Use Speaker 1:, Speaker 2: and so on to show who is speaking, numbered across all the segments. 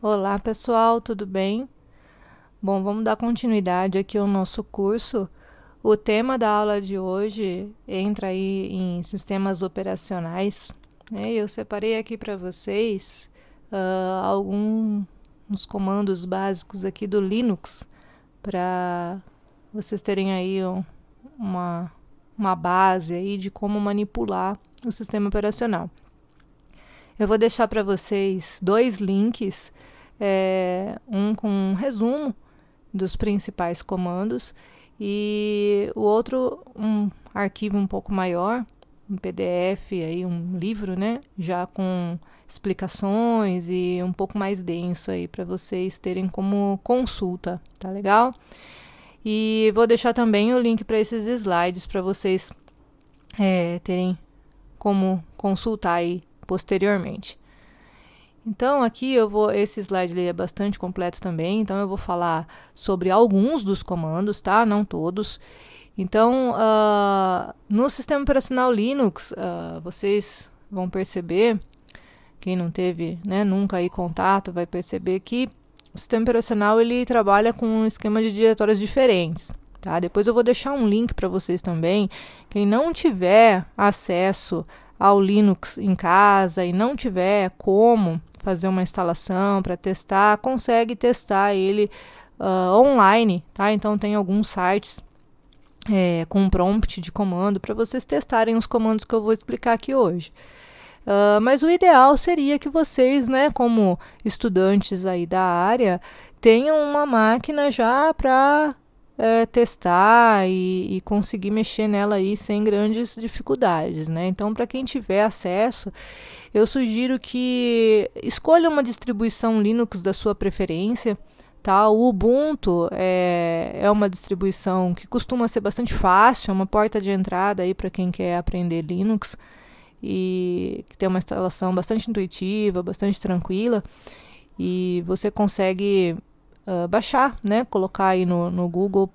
Speaker 1: Olá pessoal, tudo bem? Bom, vamos dar continuidade aqui ao nosso curso. O tema da aula de hoje entra aí em sistemas operacionais, né? Eu separei aqui para vocês alguns comandos básicos aqui do Linux para vocês terem aí uma, uma base aí de como manipular o sistema operacional. Eu vou deixar para vocês dois links, um com um resumo dos principais comandos e o outro um arquivo um pouco maior, um PDF, aí um livro, né, já com explicações e um pouco mais denso aí para vocês terem como consulta, tá legal? E vou deixar também o link para esses slides para vocês terem como consultar aí posteriormente. Então, aqui esse slide é bastante completo também, então eu vou falar sobre alguns dos comandos, tá? Não todos. Então, no sistema operacional Linux, vocês vão perceber, quem não teve, né, nunca aí contato, vai perceber que o sistema operacional ele trabalha com um esquema de diretórios diferentes. Tá? Depois eu vou deixar um link para vocês também. Quem não tiver acesso ao Linux em casa e não tiver como fazer uma instalação para testar, consegue testar ele online, tá? Então tem alguns sites com prompt de comando para vocês testarem os comandos que eu vou explicar aqui hoje. Mas o ideal seria que vocês, né, como estudantes aí da área, tenham uma máquina já para testar e conseguir mexer nela aí sem grandes dificuldades, né? Então, para quem tiver acesso, eu sugiro que escolha uma distribuição Linux da sua preferência. Tá? O Ubuntu é uma distribuição que costuma ser bastante fácil, é uma porta de entrada aí para quem quer aprender Linux e que tem uma instalação bastante intuitiva, bastante tranquila, e você consegue baixar, né? Colocar aí no Google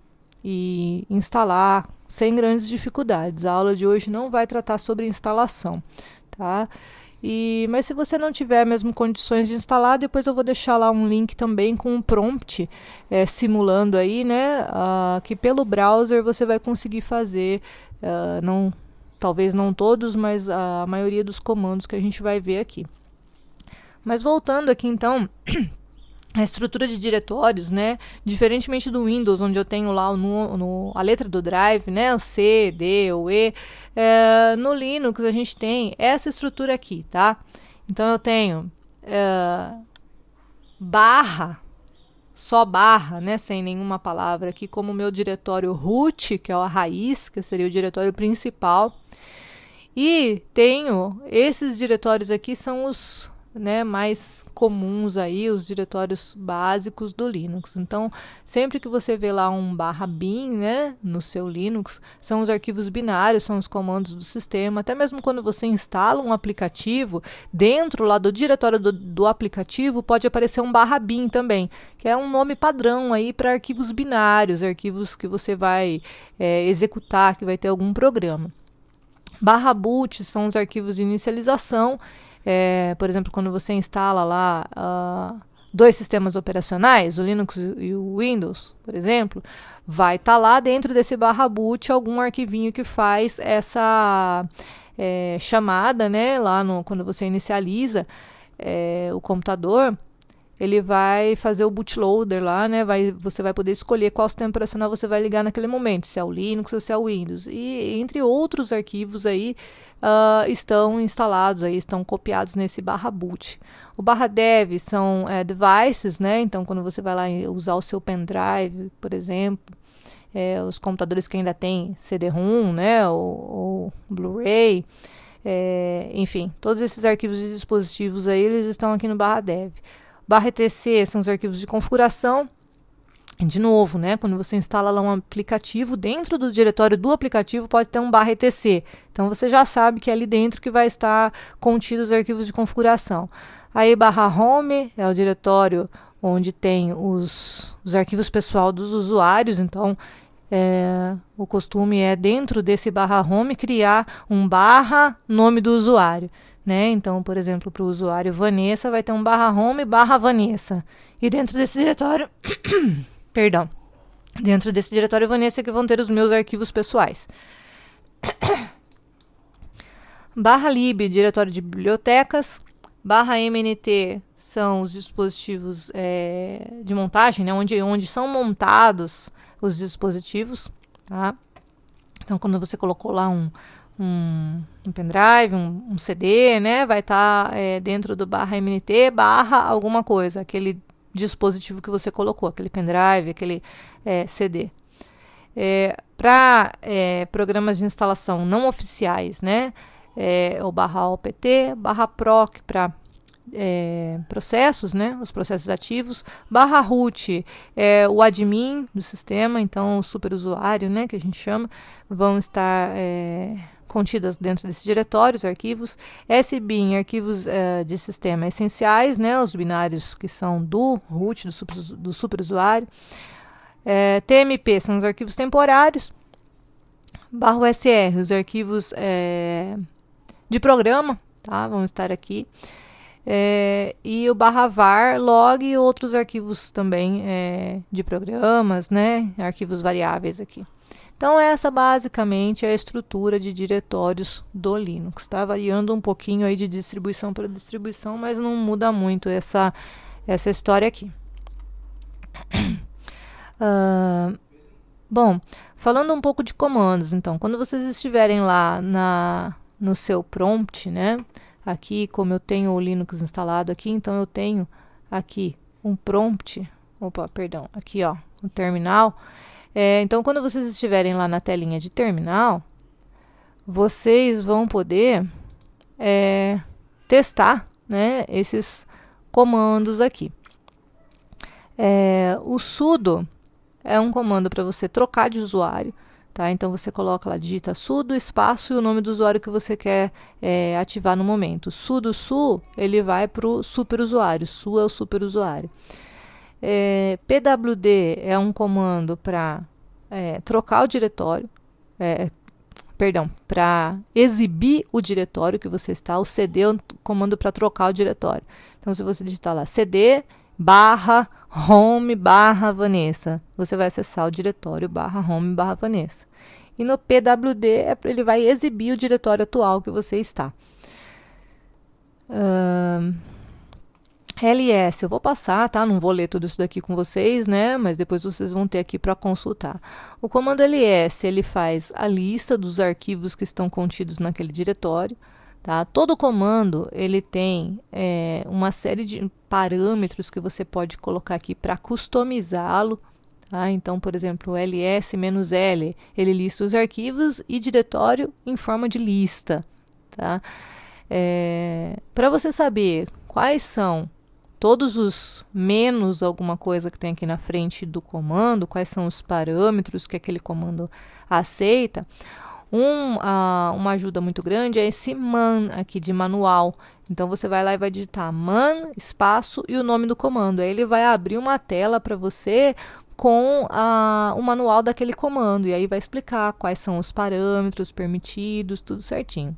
Speaker 1: e instalar sem grandes dificuldades. A aula de hoje não vai tratar sobre instalação, tá? Mas se você não tiver mesmo condições de instalar, depois eu vou deixar lá um link também com um prompt simulando aí, né? Que pelo browser você vai conseguir fazer, talvez não todos, mas a maioria dos comandos que a gente vai ver aqui. Mas voltando aqui então, a estrutura de diretórios, né? Diferentemente do Windows, onde eu tenho lá a letra do drive, né? O C, D, o E. No Linux a gente tem essa estrutura aqui, tá? Então eu tenho barra, só barra, né? Sem nenhuma palavra aqui, como o meu diretório root, que é a raiz, que seria o diretório principal. E tenho esses diretórios aqui, são os mais comuns aí, os diretórios básicos do Linux. Então, sempre que você vê lá um /bin, né, no seu Linux, são os arquivos binários, são os comandos do sistema. Até mesmo quando você instala um aplicativo, dentro lá do diretório do aplicativo, pode aparecer um /bin também, que é um nome padrão aí para arquivos binários, arquivos que você vai executar, que vai ter algum programa. /boot são os arquivos de inicialização. Por exemplo, quando você instala lá dois sistemas operacionais, o Linux e o Windows, por exemplo, vai estar lá dentro desse /boot algum arquivinho que faz essa chamada, né, lá quando você inicializa o computador. Ele vai fazer o bootloader lá, né? Você vai poder escolher qual sistema operacional você vai ligar naquele momento, se é o Linux ou se é o Windows. E entre outros arquivos aí estão instalados, aí, estão copiados nesse /boot. O /dev são devices, né? Então, quando você vai lá usar o seu pendrive, por exemplo, os computadores que ainda têm CD-ROM, né? Ou Blu-ray, enfim, todos esses arquivos de dispositivos aí, eles estão aqui no /dev. /etc são os arquivos de configuração. De novo, né, quando você instala lá um aplicativo, dentro do diretório do aplicativo pode ter um /etc. Então você já sabe que é ali dentro que vai estar contidos os arquivos de configuração. Aí /home é o diretório onde tem os arquivos pessoal dos usuários. Então o costume é dentro desse /home criar um /nome do usuário. né? Então, por exemplo, para o usuário Vanessa, vai ter um /home/Vanessa. E dentro desse diretório, perdão, dentro desse diretório Vanessa que vão ter os meus arquivos pessoais. /lib, diretório de bibliotecas. /mnt são os dispositivos de montagem, né? onde são montados os dispositivos. Tá? Então, quando você colocou lá um pendrive, um CD, né? Vai estar dentro do /mnt, alguma coisa, aquele dispositivo que você colocou, aquele pendrive, aquele CD. Para programas de instalação não oficiais, né? O /opt, /proc para processos, né? Os processos ativos, /root o admin do sistema, então o superusuário, né? Que a gente chama, vão estar contidas dentro desse diretório, os arquivos. SBIN, arquivos de sistema essenciais, né? Os binários que são do root, do superusuário. TMP são os arquivos temporários. /usr, os arquivos de programa, tá? Vão estar aqui. E o /var, log e outros arquivos também de programas, né? Arquivos variáveis aqui. Então, essa basicamente é a estrutura de diretórios do Linux. Está variando um pouquinho aí de distribuição para distribuição, mas não muda muito essa história aqui. Bom, falando um pouco de comandos, então, quando vocês estiverem lá no seu prompt, né? Aqui, como eu tenho o Linux instalado aqui, então eu tenho aqui um prompt, aqui ó, um terminal. Então, quando vocês estiverem lá na telinha de terminal, vocês vão poder testar, né, esses comandos aqui. O sudo é um comando para você trocar de usuário. Tá? Então, você coloca lá, digita sudo, espaço e o nome do usuário que você quer ativar no momento. Sudo su, ele vai para o superusuário. Su é o superusuário. pwd é um comando para trocar o diretório. Para exibir o diretório que você está. O cd é um comando para trocar o diretório. Então, se você digitar lá cd /home/Vanessa, você vai acessar o diretório /home/Vanessa. E no pwd ele vai exibir o diretório atual que você está. ls, eu vou passar, tá? Não vou ler tudo isso daqui com vocês, né? Mas depois vocês vão ter aqui para consultar. O comando ls, ele faz a lista dos arquivos que estão contidos naquele diretório. Tá? Todo comando ele tem uma série de parâmetros que você pode colocar aqui para customizá-lo. Tá? Então, por exemplo, o ls-l, ele lista os arquivos e diretório em forma de lista. Tá? Para você saber quais são todos os menos alguma coisa que tem aqui na frente do comando, quais são os parâmetros que aquele comando aceita, uma ajuda muito grande é esse man aqui de manual. Então, você vai lá e vai digitar man, espaço e o nome do comando. Aí ele vai abrir uma tela para você com o manual daquele comando. E aí vai explicar quais são os parâmetros permitidos, tudo certinho.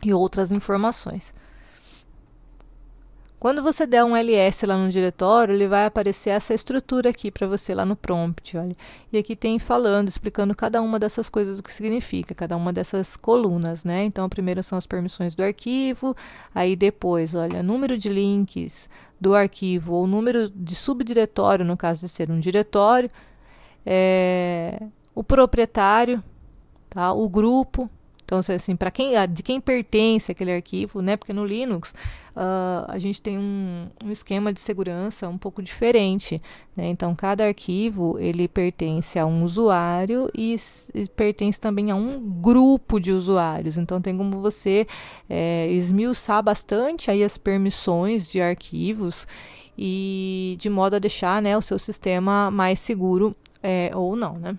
Speaker 1: E outras informações. Quando você der um ls lá no diretório, ele vai aparecer essa estrutura aqui para você lá no prompt. Olha. E aqui tem explicando cada uma dessas coisas, o que significa, cada uma dessas colunas. Né? Então, a primeira são as permissões do arquivo, aí depois, olha, número de links do arquivo, ou número de subdiretório, no caso de ser um diretório, o proprietário, tá? O grupo. Então, assim, de quem pertence aquele arquivo, né? Porque no Linux a gente tem um esquema de segurança um pouco diferente. Né? Então, cada arquivo ele pertence a um usuário e pertence também a um grupo de usuários. Então, tem como você esmiuçar bastante aí as permissões de arquivos e de modo a deixar, né, o seu sistema mais seguro ou não. Né?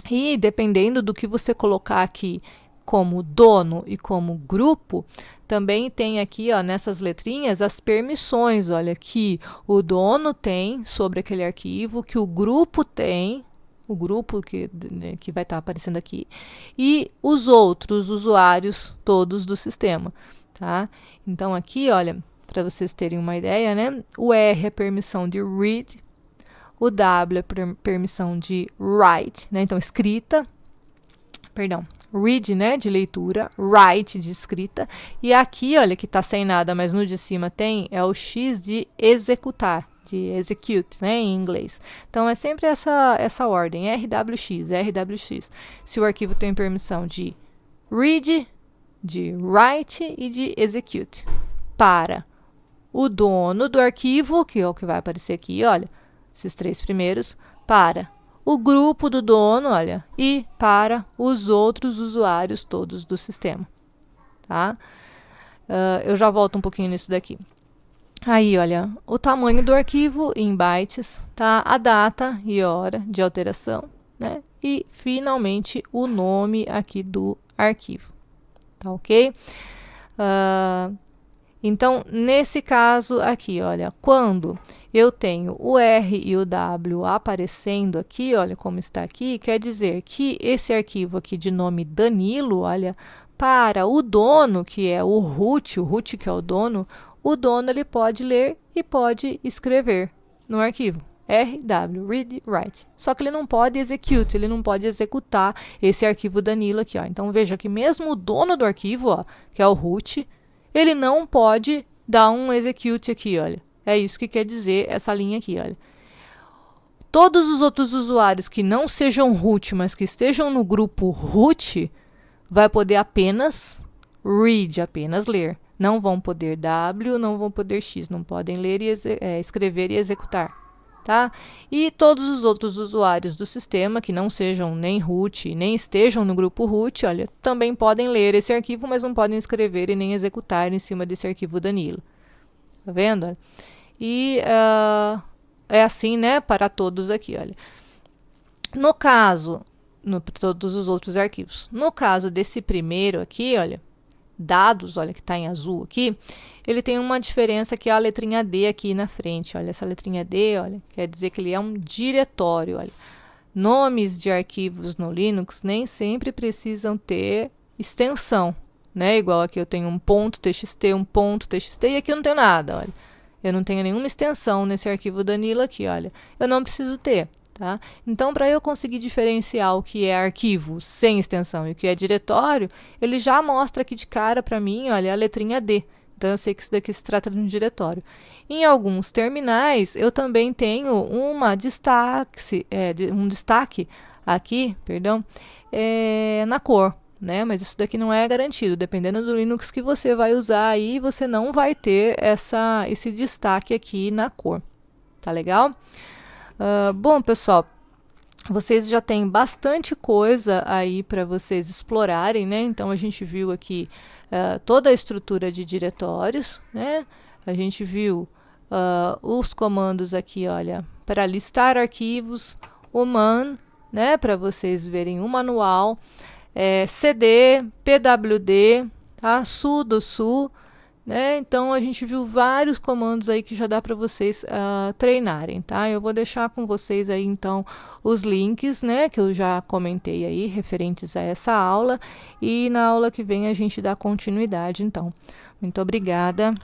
Speaker 1: E dependendo do que você colocar aqui como dono e como grupo, também tem aqui, ó, nessas letrinhas, as permissões, olha, que o dono tem sobre aquele arquivo, que o grupo tem, o grupo que vai estar aparecendo aqui, e os outros usuários todos do sistema. tá? Então aqui, olha, para vocês terem uma ideia, né? O R é permissão de read, o W é permissão de write, né? Então escrita, perdão, read, né, de leitura, write, de escrita, e aqui, olha, que está sem nada, mas no de cima tem, é o X de executar, de execute, né, em inglês. Então, é sempre essa ordem, RWX, RWX. Se o arquivo tem permissão de read, de write e de execute. Para o dono do arquivo, que é o que vai aparecer aqui, olha, esses três primeiros, para o grupo do dono, olha, e para os outros usuários todos do sistema, tá? Eu já volto um pouquinho nisso daqui. Aí, olha, o tamanho do arquivo em bytes, tá? A data e hora de alteração, né? E, finalmente, o nome aqui do arquivo, tá ok? Então, nesse caso aqui, olha, quando eu tenho o R e o W aparecendo aqui, olha como está aqui, quer dizer que esse arquivo aqui de nome Danilo, olha, para o dono, que é o root que é o dono ele pode ler e pode escrever no arquivo. RW, read, write. Só que ele não pode execute, ele não pode executar esse arquivo Danilo aqui, ó. Então, veja que mesmo o dono do arquivo, ó, que é o root, ele não pode dar um execute aqui, olha. É isso que quer dizer essa linha aqui, olha. Todos os outros usuários que não sejam root, mas que estejam no grupo root, vai poder apenas read, apenas ler. Não vão poder W, não vão poder X, não podem ler e escrever e executar. Tá? E todos os outros usuários do sistema que não sejam nem root, nem estejam no grupo root, olha, também podem ler esse arquivo, mas não podem escrever e nem executar em cima desse arquivo Danilo. Tá vendo? E é assim, né, para todos aqui, olha. No caso, todos os outros arquivos. No caso desse primeiro aqui, olha, dados, olha, que está em azul aqui, ele tem uma diferença que é a letrinha D aqui na frente. Olha, essa letrinha D, olha, quer dizer que ele é um diretório. Olha. Nomes de arquivos no Linux nem sempre precisam ter extensão, né? Igual aqui eu tenho um .txt, um .txt, e aqui eu não tenho nada, olha. Eu não tenho nenhuma extensão nesse arquivo Danilo aqui, olha. Eu não preciso ter. Tá? Então, para eu conseguir diferenciar o que é arquivo sem extensão e o que é diretório, ele já mostra aqui de cara para mim, olha, a letrinha D. Então, eu sei que isso daqui se trata de um diretório. Em alguns terminais, eu também tenho um destaque aqui, perdão, na cor, né? Mas isso daqui não é garantido. Dependendo do Linux que você vai usar aí, você não vai ter esse destaque aqui na cor. Tá legal? Bom, pessoal, vocês já têm bastante coisa aí para vocês explorarem, né? Então, a gente viu aqui toda a estrutura de diretórios, né? A gente viu os comandos aqui, olha, para listar arquivos, o man, né? Para vocês verem o manual, cd, pwd, tá? sudo, né? Então, a gente viu vários comandos aí que já dá para vocês treinarem, tá? Eu vou deixar com vocês aí, então, os links, né? Que eu já comentei aí, referentes a essa aula. E na aula que vem a gente dá continuidade, então. Muito obrigada.